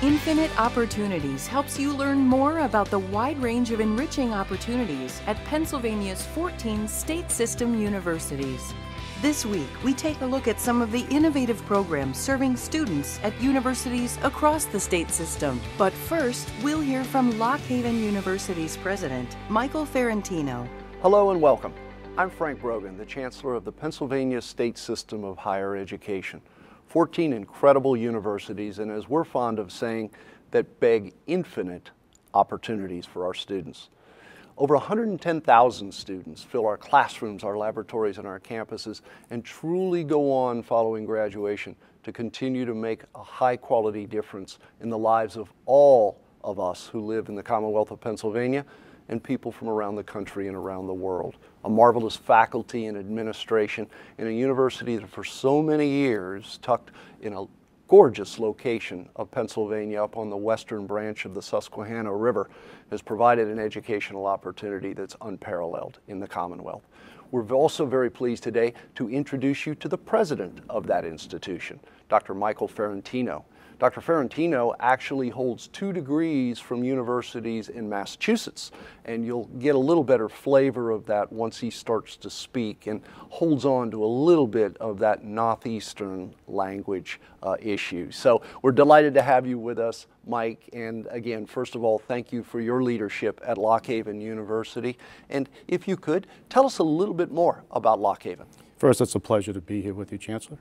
Infinite Opportunities helps you learn more about the wide range of enriching opportunities at Pennsylvania's 14 state system universities. This week, we take a look at some of the innovative programs serving students at universities across the state system. But first, we'll hear from Lock Haven University's president, Michael Farentino. Hello and welcome. I'm Frank Brogan, the Chancellor of the Pennsylvania State System of Higher Education. 14 incredible universities, and as we're fond of saying, that beg infinite opportunities for our students. Over 110,000 students fill our classrooms, our laboratories, and our campuses, and truly go on following graduation to continue to make a high-quality difference in the lives of all of us who live in the Commonwealth of Pennsylvania and people from around the country and around the world. A marvelous faculty and administration in a university that for so many years, tucked in a gorgeous location of Pennsylvania up on the western branch of the Susquehanna River, has provided an educational opportunity that's unparalleled in the Commonwealth. We're also very pleased today to introduce you to the president of that institution, Dr. Michael Farentino. Dr. Fiorentino actually holds 2 degrees from universities in Massachusetts, and you'll get a little better flavor of that once he starts to speak and holds on to a little bit of that Northeastern language issue. So we're delighted to have you with us, Mike, and again, first of all, thank you for your leadership at Lock Haven University. And if you could, tell us a little bit more about Lock Haven. First, it's a pleasure to be here with you, Chancellor.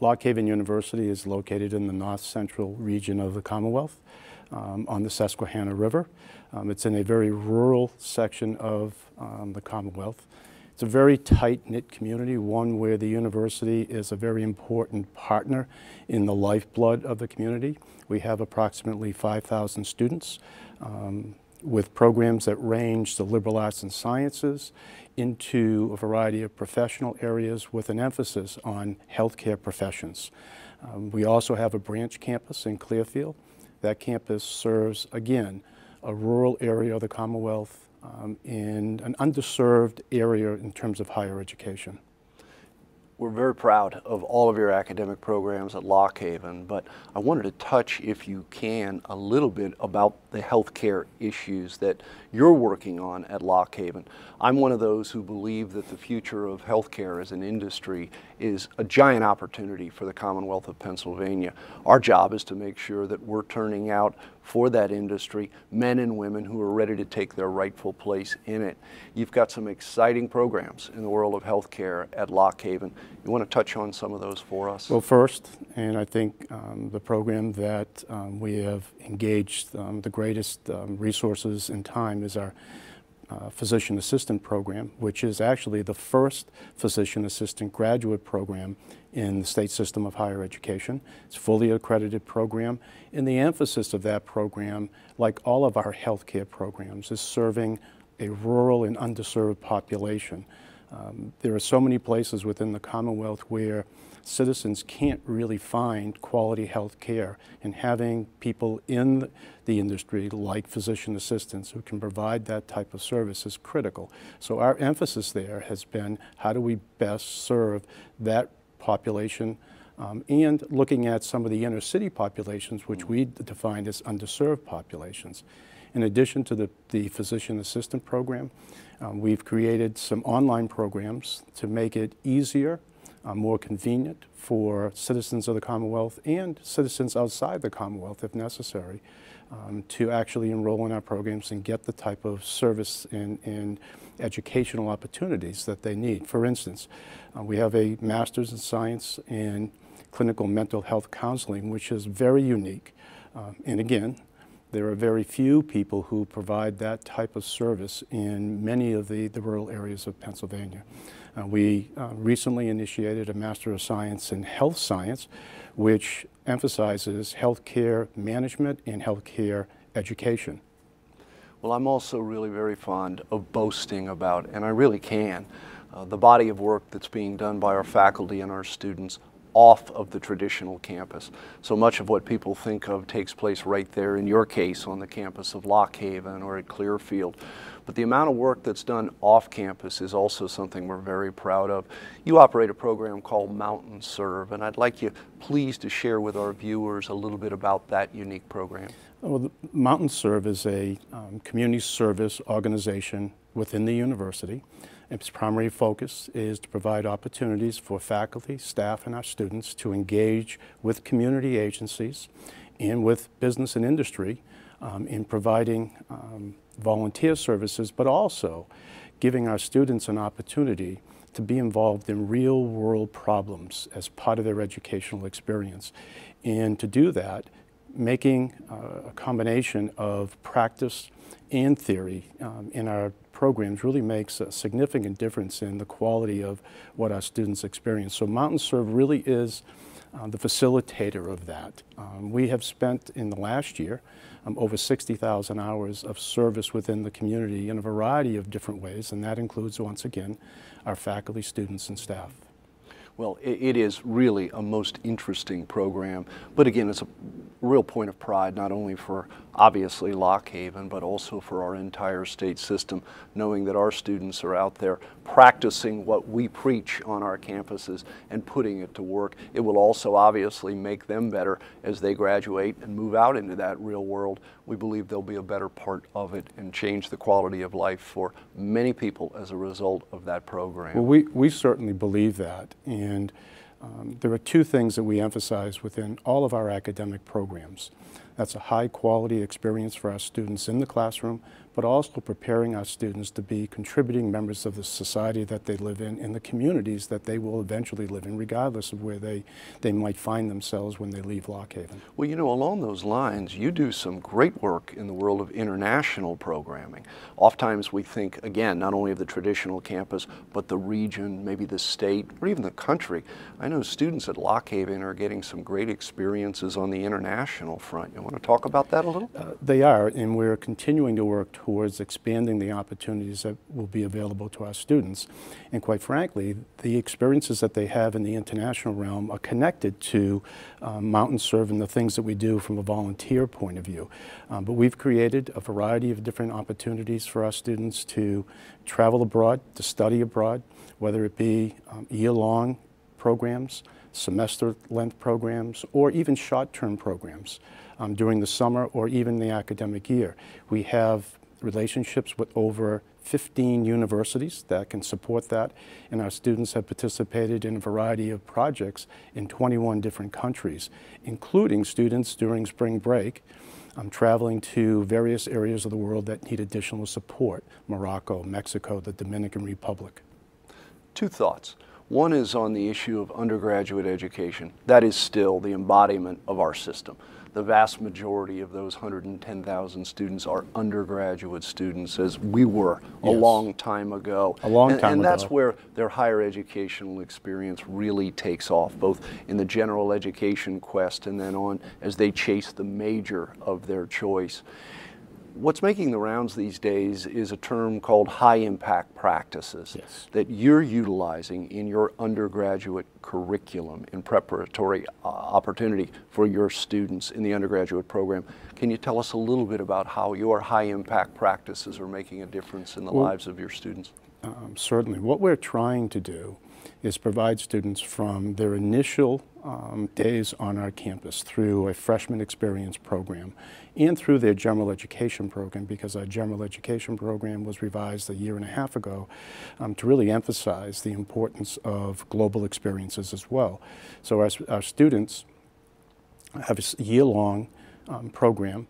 Lock Haven University is located in the north-central region of the Commonwealth on the Susquehanna River. It's in a very rural section of the Commonwealth. It's a very tight-knit community, one where the university is a very important partner in the lifeblood of the community. We have approximately 5,000 students with programs that range the liberal arts and sciences into a variety of professional areas with an emphasis on healthcare professions. We also have a branch campus in Clearfield. That campus serves, again, a rural area of the Commonwealth in an underserved area in terms of higher education. We're very proud of all of your academic programs at Lock Haven, but I wanted to touch, if you can, a little bit about the healthcare issues that you're working on at Lock Haven. I'm one of those who believe that the future of healthcare as an industry is a giant opportunity for the Commonwealth of Pennsylvania. Our job is to make sure that we're turning out for that industry men and women who are ready to take their rightful place in it. You've got some exciting programs in the world of healthcare at Lock Haven. You want to touch on some of those for us? Well, first, and I think the program that we have engaged the greatest resources and time is our physician assistant program, which is actually the first physician assistant graduate program in the state system of higher education. It's a fully accredited program, and the emphasis of that program, like all of our healthcare programs, is serving a rural and underserved population. There are so many places within the Commonwealth where citizens can't really find quality health care, and having people in the industry like physician assistants who can provide that type of service is critical. So our emphasis there has been how do we best serve that population and looking at some of the inner city populations which we define as underserved populations. In addition to the physician assistant program, we've created some online programs to make it easier, more convenient for citizens of the Commonwealth and citizens outside the Commonwealth, if necessary, to actually enroll in our programs and get the type of service and educational opportunities that they need. For instance, we have a Master's in Science in Clinical Mental Health Counseling, which is very unique. And again, there are very few people who provide that type of service in many of the rural areas of Pennsylvania. We recently initiated a Master of Science in Health Science, which emphasizes healthcare management and healthcare education. Well, I'm also really very fond of boasting about, and I really can, the body of work that's being done by our faculty and our students off of the traditional campus. So much of what people think of takes place right there, in your case, on the campus of Lock Haven or at Clearfield. But the amount of work that's done off campus is also something we're very proud of. You operate a program called Mountain Serve, and I'd like you please to share with our viewers a little bit about that unique program. Well, the Mountain Serve is a community service organization within the university. Its primary focus is to provide opportunities for faculty, staff, and our students to engage with community agencies and with business and industry in providing volunteer services, but also giving our students an opportunity to be involved in real-world problems as part of their educational experience. And to do that, making a combination of practice and theory in our programs really makes a significant difference in the quality of what our students experience. So Mountain Serve really is the facilitator of that. We have spent in the last year over 60,000 hours of service within the community in a variety of different ways, and that includes, once again, our faculty, students, and staff. Well, it is really a most interesting program, but again, it's a real point of pride, not only for obviously Lock Haven, but also for our entire state system, knowing that our students are out there practicing what we preach on our campuses and putting it to work. It will also obviously make them better as they graduate and move out into that real world. We believe they'll be a better part of it and change the quality of life for many people as a result of that program. Well, we certainly believe that. And there are two things that we emphasize within all of our academic programs. That's a high quality experience for our students in the classroom, but also preparing our students to be contributing members of the society that they live in the communities that they will eventually live in, regardless of where they might find themselves when they leave Lock Haven. Well, you know, along those lines, you do some great work in the world of international programming. Oftentimes we think, again, not only of the traditional campus, but the region, maybe the state, or even the country. I know students at Lock Haven are getting some great experiences on the international front. You want to talk about that a little? They are, and we're continuing to work towards expanding the opportunities that will be available to our students. And quite frankly, the experiences that they have in the international realm are connected to Mountain Serve and the things that we do from a volunteer point of view. But we've created a variety of different opportunities for our students to travel abroad, to study abroad, whether it be year-long programs, semester-length programs, or even short-term programs during the summer or even the academic year. We have relationships with over 15 universities that can support that, and our students have participated in a variety of projects in 21 different countries, including students during spring break traveling to various areas of the world that need additional support: Morocco, Mexico, the Dominican Republic. Two thoughts. One is on the issue of undergraduate education. That is still the embodiment of our system. The vast majority of those 110,000 students are undergraduate students, as we were a long time ago. And that's where their higher educational experience really takes off, both in the general education quest and then on as they chase the major of their choice. What's making the rounds these days is a term called high-impact practices that you're utilizing in your undergraduate curriculum in preparatory opportunity for your students in the undergraduate program. Can you tell us a little bit about how your high-impact practices are making a difference in the lives of your students? Certainly. What we're trying to do is provide students from their initial days on our campus through a freshman experience program and through their general education program, because our general education program was revised a year and a half ago to really emphasize the importance of global experiences as well. So our students have a year-long program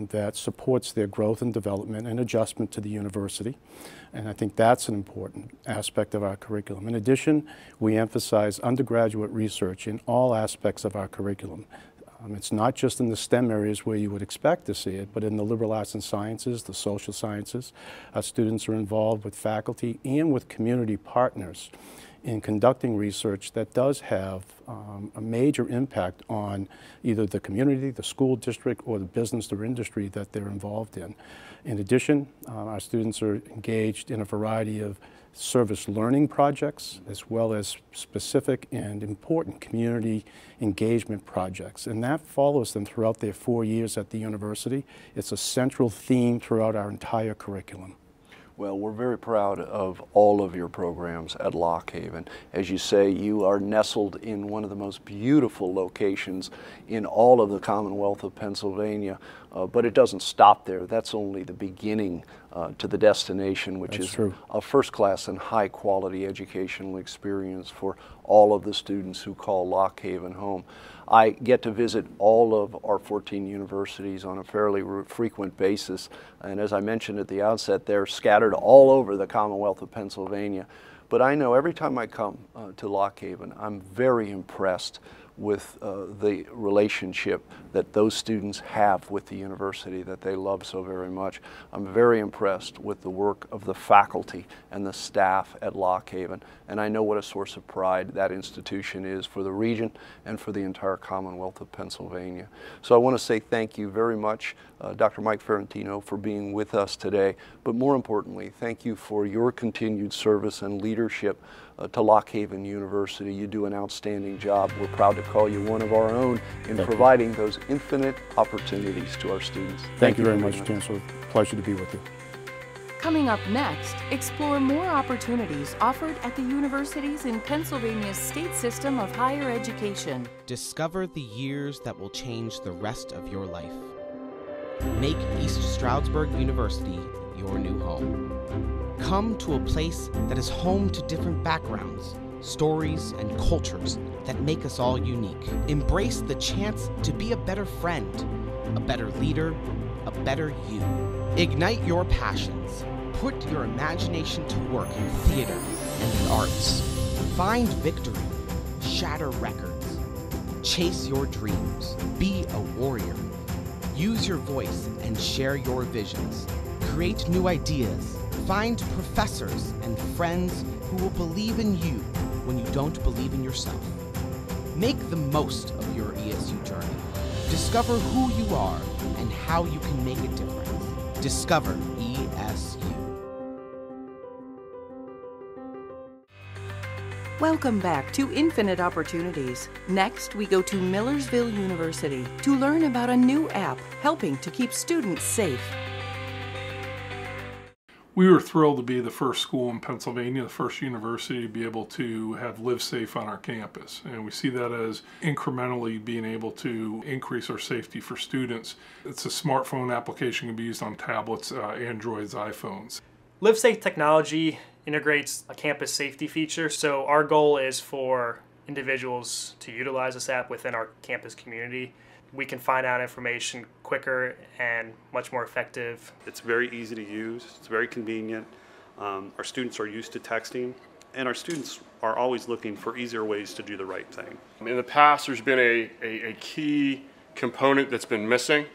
that supports their growth and development and adjustment to the university. And I think that's an important aspect of our curriculum. In addition, we emphasize undergraduate research in all aspects of our curriculum. It's not just in the STEM areas where you would expect to see it, but in the liberal arts and sciences, the social sciences. Our students are involved with faculty and with community partners in conducting research that does have a major impact on either the community, the school district, or the business or industry that they're involved in. In addition, our students are engaged in a variety of service learning projects, as well as specific and important community engagement projects. And that follows them throughout their 4 years at the university. It's a central theme throughout our entire curriculum. Well, we're very proud of all of your programs at Lock Haven. As you say, you are nestled in one of the most beautiful locations in all of the Commonwealth of Pennsylvania, but it doesn't stop there. That's only the beginning to the destination, which is a first-class and high-quality educational experience for all of the students who call Lock Haven home. I get to visit all of our 14 universities on a fairly frequent basis, and as I mentioned at the outset, they're scattered all over the Commonwealth of Pennsylvania. But I know every time I come to Lock Haven, I'm very impressed with the relationship that those students have with the university that they love so very much. I'm very impressed with the work of the faculty and the staff at Lock Haven, and I know what a source of pride that institution is for the region and for the entire Commonwealth of Pennsylvania. So I want to say thank you very much, Dr. Mike Farentino, for being with us today, but more importantly, thank you for your continued service and leadership to Lock Haven University. You do an outstanding job. We're proud to call you one of our own in providing those infinite opportunities to our students. Thank you very much, Chancellor. Pleasure to be with you. Coming up next, explore more opportunities offered at the universities in Pennsylvania's state system of higher education. Discover the years that will change the rest of your life. Make East Stroudsburg University your new home. Come to a place that is home to different backgrounds, stories, and cultures that make us all unique. Embrace the chance to be a better friend, a better leader, a better you. Ignite your passions. Put your imagination to work in theater and the arts. Find victory. Shatter records. Chase your dreams. Be a warrior. Use your voice and share your visions. Create new ideas. Find professors and friends who will believe in you when you don't believe in yourself. Make the most of your ESU journey. Discover who you are and how you can make a difference. Discover ESU. Welcome back to Infinite Opportunities. Next, we go to Millersville University to learn about a new app helping to keep students safe. We were thrilled to be the first school in Pennsylvania, the first university to be able to have Live Safe on our campus. And we see that as incrementally being able to increase our safety for students. It's a smartphone application, can be used on tablets, Androids, iPhones. Live Safe technology integrates a campus safety feature, so our goal is for individuals to utilize this app within our campus community. We can find out information quicker and much more effective. It's very easy to use, it's very convenient. Our students are used to texting, and our students are always looking for easier ways to do the right thing. In the past, there's been a key component that's been missing,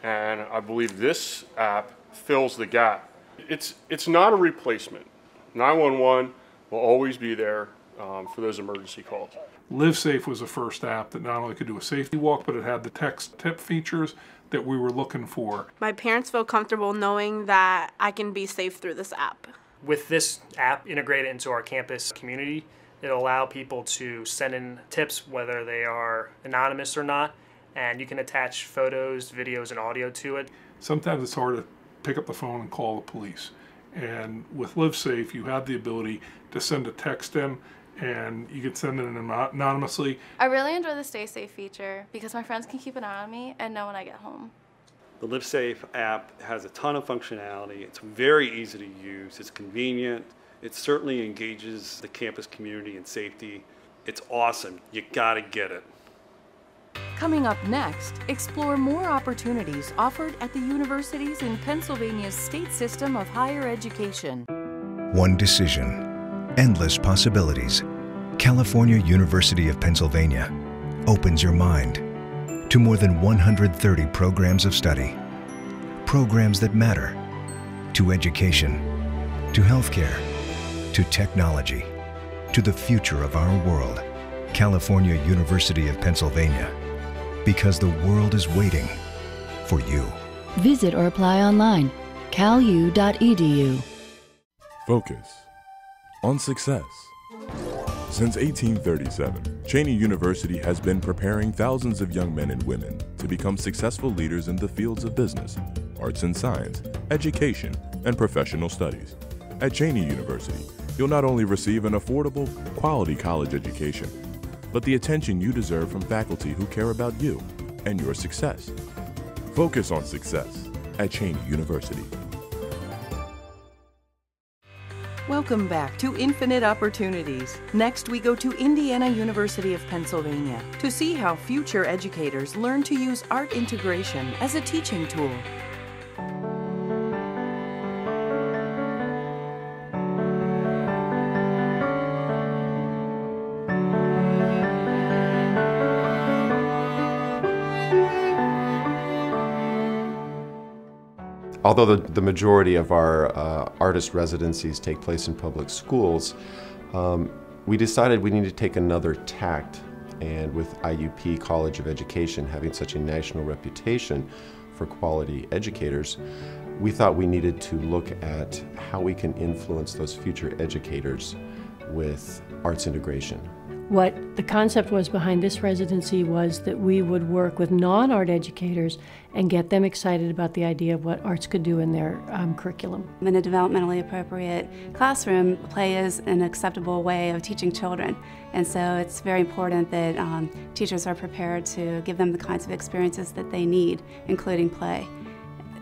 and I believe this app fills the gap. It's not a replacement. 911 will always be there for those emergency calls. Live Safe was the first app that not only could do a safety walk, but it had the text tip features that we were looking for. My parents feel comfortable knowing that I can be safe through this app. With this app integrated into our campus community, it'll allow people to send in tips whether they are anonymous or not, and you can attach photos, videos, and audio to it. Sometimes it's hard to pick up the phone and call the police. And with Live Safe, you have the ability to send a text in, and you can send it in anonymously. I really enjoy the Stay Safe feature because my friends can keep an eye on me and know when I get home. The Live Safe app has a ton of functionality. It's very easy to use. It's convenient. It certainly engages the campus community in safety. It's awesome. You gotta get it. Coming up next, explore more opportunities offered at the universities in Pennsylvania's state system of higher education. One decision, endless possibilities. California University of Pennsylvania opens your mind to more than 130 programs of study. Programs that matter to education, to healthcare, to technology, to the future of our world. California University of Pennsylvania, because the world is waiting for you. Visit or apply online, calu.edu. Focus. on success. Since 1837, Cheyney University has been preparing thousands of young men and women to become successful leaders in the fields of business, arts and science, education, and professional studies. At Cheyney University, you'll not only receive an affordable, quality college education, but the attention you deserve from faculty who care about you and your success. Focus on success at Cheyney University. Welcome back to Infinite Opportunities. Next, we go to Indiana University of Pennsylvania to see how future educators learn to use art integration as a teaching tool. Although the majority of our artist residencies take place in public schools, we decided we needed to take another tact, and with IUP College of Education having such a national reputation for quality educators, we thought we needed to look at how we can influence those future educators with arts integration. What the concept was behind this residency was that we would work with non-art educators and get them excited about the idea of what arts could do in their curriculum. In a developmentally appropriate classroom, play is an acceptable way of teaching children. And so it's very important that teachers are prepared to give them the kinds of experiences that they need, including play.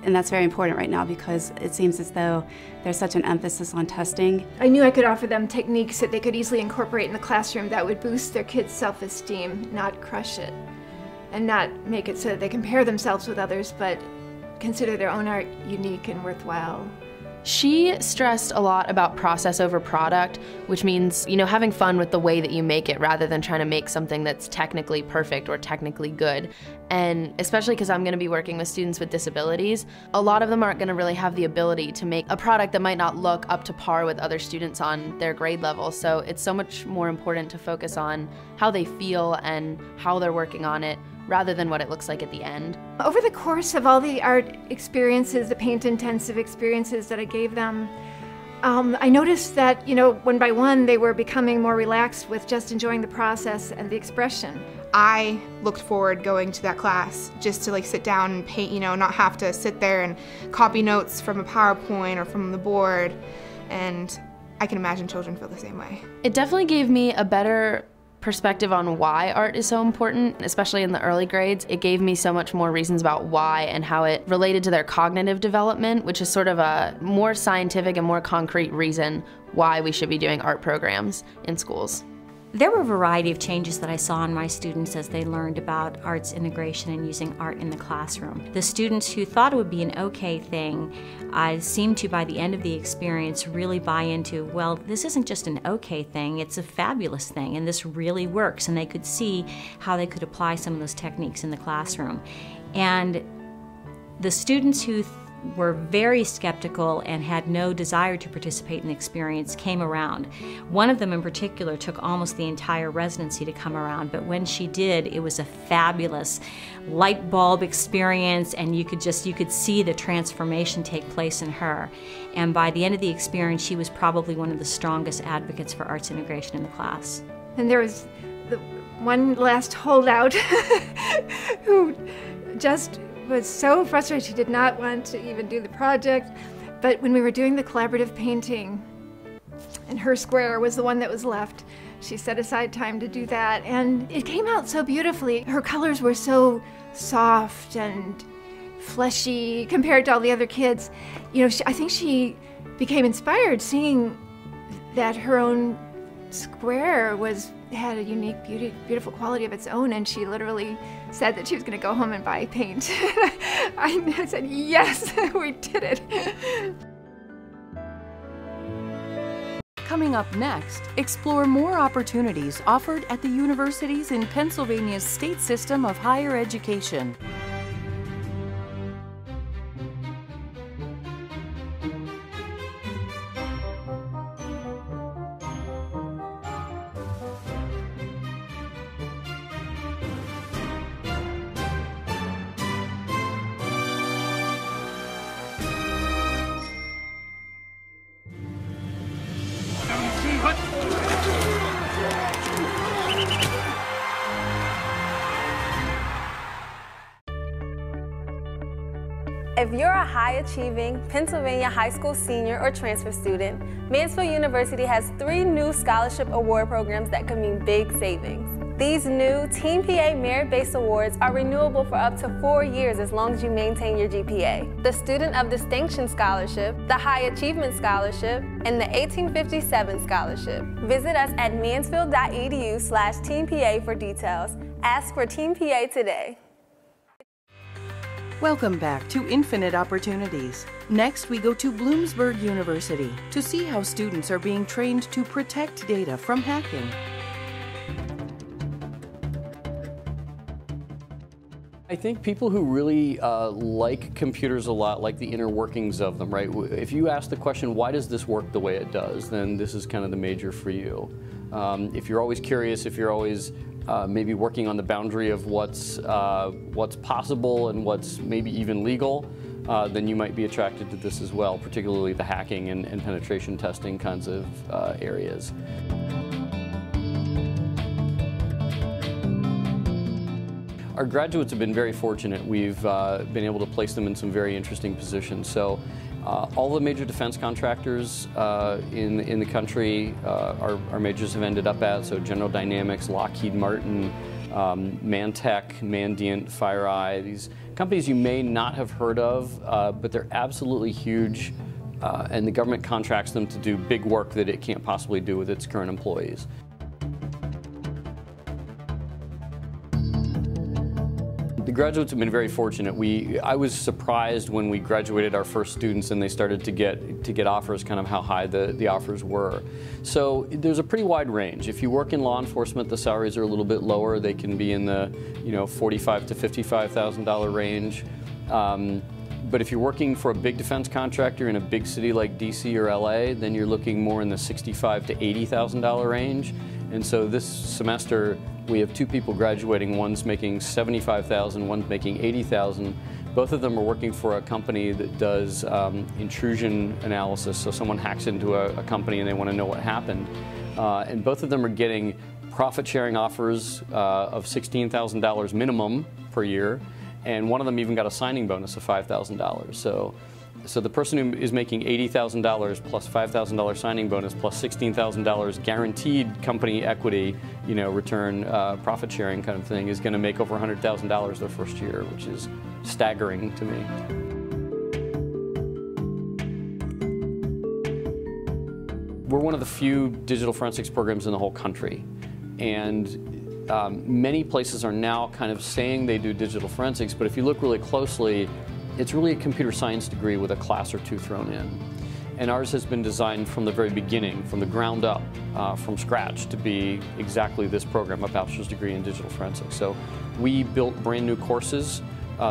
And that's very important right now because it seems as though there's such an emphasis on testing. I knew I could offer them techniques that they could easily incorporate in the classroom that would boost their kids' self-esteem, not crush it, and not make it so that they compare themselves with others, but consider their own art unique and worthwhile. She stressed a lot about process over product, which means, having fun with the way that you make it rather than trying to make something that's technically perfect or technically good. And especially because I'm going to be working with students with disabilities, a lot of them aren't going to really have the ability to make a product that might not look up to par with other students on their grade level. So it's so much more important to focus on how they feel and how they're working on it, rather than what it looks like at the end. Over the course of all the art experiences, the paint-intensive experiences that I gave them, I noticed that, one by one, they were becoming more relaxed with just enjoying the process and the expression. I looked forward going to that class just to sit down and paint, not have to sit there and copy notes from a PowerPoint or from the board, and I can imagine children feel the same way. It definitely gave me a better perspective on why art is so important, especially in the early grades. It gave me so much more reasons about why and how it related to their cognitive development, which is sort of a more scientific and more concrete reason why we should be doing art programs in schools. There were a variety of changes that I saw in my students as they learned about arts integration and using art in the classroom. The students who thought it would be an okay thing seemed to, by the end of the experience, really buy into, well, this isn't just an okay thing, it's a fabulous thing, and this really works, and they could see how they could apply some of those techniques in the classroom. And the students who were very skeptical and had no desire to participate in the experience came around. One of them in particular took almost the entire residency to come around, but when she did, it was a fabulous light bulb experience, and you could see the transformation take place in her. And by the end of the experience, she was probably one of the strongest advocates for arts integration in the class. And there was the one last holdout who just was so frustrated. She did not want to even do the project, but when we were doing the collaborative painting and her square was the one that was left, she set aside time to do that, and it came out so beautifully. Her colors were so soft and fleshy compared to all the other kids. I think she became inspired seeing that her own square had a unique, beautiful quality of its own, and she literally said that she was going to go home and buy paint. I said, yes, we did it. Coming up next, explore more opportunities offered at the universities in Pennsylvania's state system of higher education. If you're a high-achieving Pennsylvania high school senior or transfer student, Millersville University has 3 new scholarship award programs that could mean big savings. These new Team PA merit-based awards are renewable for up to 4 years as long as you maintain your GPA. The Student of Distinction Scholarship, the High Achievement Scholarship, and the 1857 Scholarship. Visit us at mansfield.edu/TeamPA for details. Ask for Team PA today. Welcome back to Infinite Opportunities. Next, we go to Bloomsburg University to see how students are being trained to protect data from hacking. I think people who really like computers a lot like the inner workings of them, right? If you ask the question, why does this work the way it does, then this is kind of the major for you. If you're always curious, if you're always maybe working on the boundary of what's possible and what's maybe even legal, then you might be attracted to this as well, particularly the hacking and penetration testing kinds of areas. Our graduates have been very fortunate. We've been able to place them in some very interesting positions. So all the major defense contractors in the country our majors have ended up at, so General Dynamics, Lockheed Martin, Mantech, Mandiant, FireEye, these companies you may not have heard of, but they're absolutely huge, and the government contracts them to do big work that it can't possibly do with its current employees. The graduates have been very fortunate. I was surprised when we graduated our first students and they started to get offers, kind of how high the offers were. So there's a pretty wide range. If you work in law enforcement, the salaries are a little bit lower. They can be in the $45,000 to $55,000 range. But if you're working for a big defense contractor in a big city like DC or LA, then you're looking more in the $65,000 to $80,000 range. And so this semester, we have 2 people graduating. One's making $75,000, one's making $80,000. Both of them are working for a company that does intrusion analysis. So someone hacks into a company and they want to know what happened. And both of them are getting profit-sharing offers of $16,000 minimum per year. And one of them even got a signing bonus of $5,000. So the person who is making $80,000 plus $5,000 signing bonus plus $16,000 guaranteed company equity, return, profit sharing kind of thing, is going to make over $100,000 their first year, which is staggering to me. We're one of the few digital forensics programs in the whole country, and many places are now kind of saying they do digital forensics, but if you look really closely, it's really a computer science degree with a class or 2 thrown in. And ours has been designed from the very beginning, from the ground up, from scratch, to be exactly this program, a bachelor's degree in digital forensics. So we built brand new courses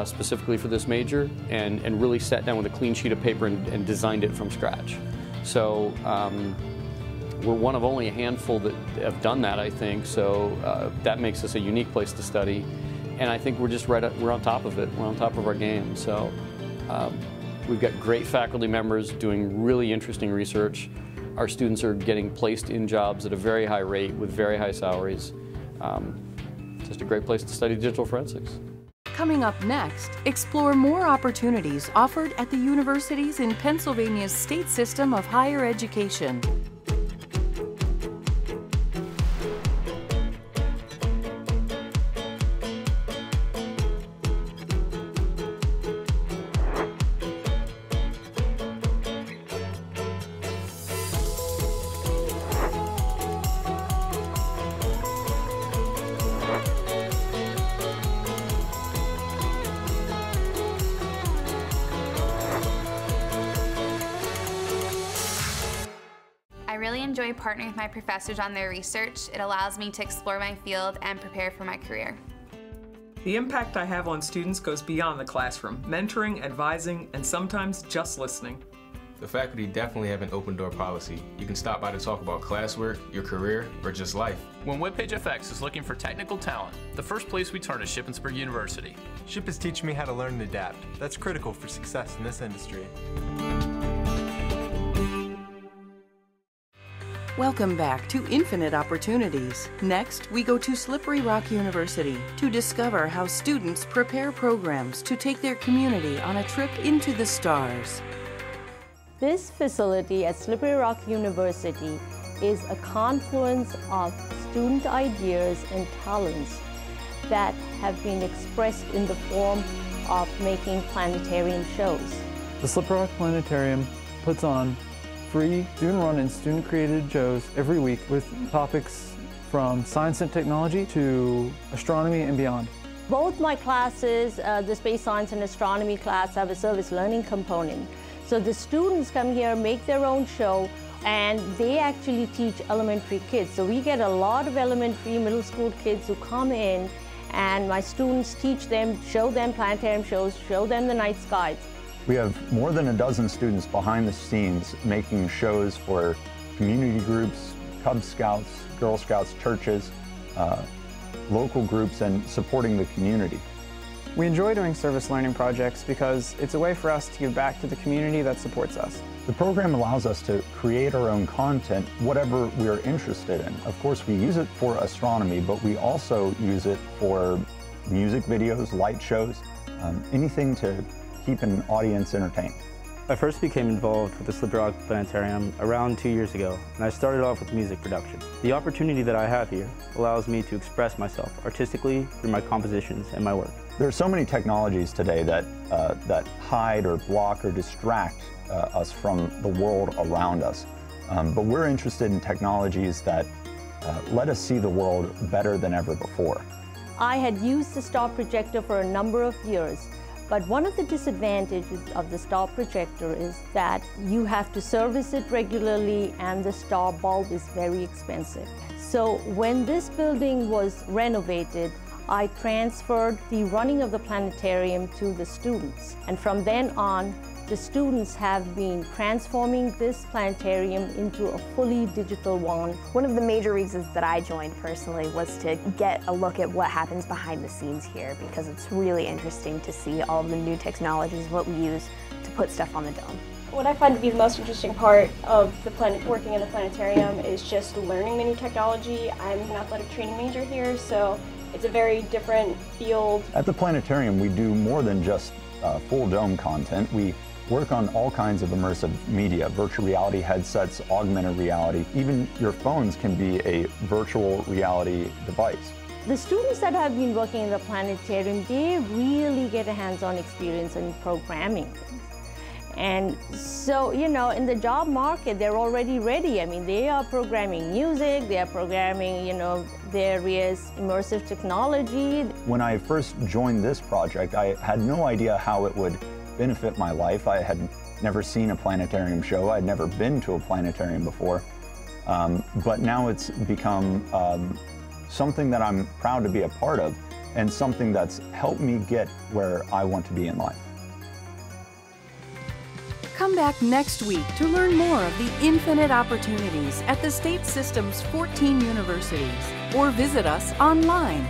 specifically for this major and really sat down with a clean sheet of paper and designed it from scratch. So we're one of only a handful that have done that, I think, so that makes us a unique place to study. And I think we're just we're on top of it. We're on top of our game. So we've got great faculty members doing really interesting research. Our students are getting placed in jobs at a very high rate with very high salaries. Just a great place to study digital forensics. Coming up next, explore more opportunities offered at the universities in Pennsylvania's state system of higher education. I really enjoy partnering with my professors on their research. It allows me to explore my field and prepare for my career. The impact I have on students goes beyond the classroom, mentoring, advising, and sometimes just listening. The faculty definitely have an open door policy. You can stop by to talk about classwork, your career, or just life. When WebPageFX is looking for technical talent, the first place we turn is Shippensburg University. SHIP is teaching me how to learn and adapt. That's critical for success in this industry. Welcome back to Infinite Opportunities. Next, we go to Slippery Rock University to discover how students prepare programs to take their community on a trip into the stars. This facility at Slippery Rock University is a confluence of student ideas and talents that have been expressed in the form of making planetarium shows. The Slippery Rock Planetarium puts on free student-run and student-created shows every week with topics from science and technology to astronomy and beyond. Both my classes, the space science and astronomy class, have a service learning component. So the students come here, make their own show, and they actually teach elementary kids. So we get a lot of elementary, middle school kids who come in, and my students teach them, show them planetarium shows, show them the night skies. We have more than a dozen students behind the scenes making shows for community groups, Cub Scouts, Girl Scouts, churches, local groups, and supporting the community. We enjoy doing service learning projects because it's a way for us to give back to the community that supports us. The program allows us to create our own content, whatever we're interested in. Of course, we use it for astronomy, but we also use it for music videos, light shows, anything to keep an audience entertained. I first became involved with the Slippery Rock Planetarium around 2 years ago, and I started off with music production. The opportunity that I have here allows me to express myself artistically through my compositions and my work. There are so many technologies today that, that hide or block or distract us from the world around us. But we're interested in technologies that let us see the world better than ever before. I had used the star projector for a number of years, but one of the disadvantages of the star projector is that you have to service it regularly and the star bulb is very expensive. So when this building was renovated, I transferred the running of the planetarium to the students. And from then on, the students have been transforming this planetarium into a fully digital one. One of the major reasons that I joined personally was to get a look at what happens behind the scenes here, because it's really interesting to see all of the new technologies, what we use to put stuff on the dome. What I find to be the most interesting part of working in the planetarium is just learning the new technology. I'm an athletic training major here, so it's a very different field. At the planetarium, we do more than just full dome content. We work on all kinds of immersive media, virtual reality headsets, augmented reality. Even your phones can be a virtual reality device. The students that have been working in the planetarium, they really get a hands-on experience in programming things. And so, you know, in the job market, they're already ready. I mean, they are programming music, they are programming, you know, various immersive technology. When I first joined this project, I had no idea how it would benefit my life. I had never seen a planetarium show. I'd never been to a planetarium before. But now it's become something that I'm proud to be a part of and something that's helped me get where I want to be in life. Come back next week to learn more of the infinite opportunities at the state system's 14 universities, or visit us online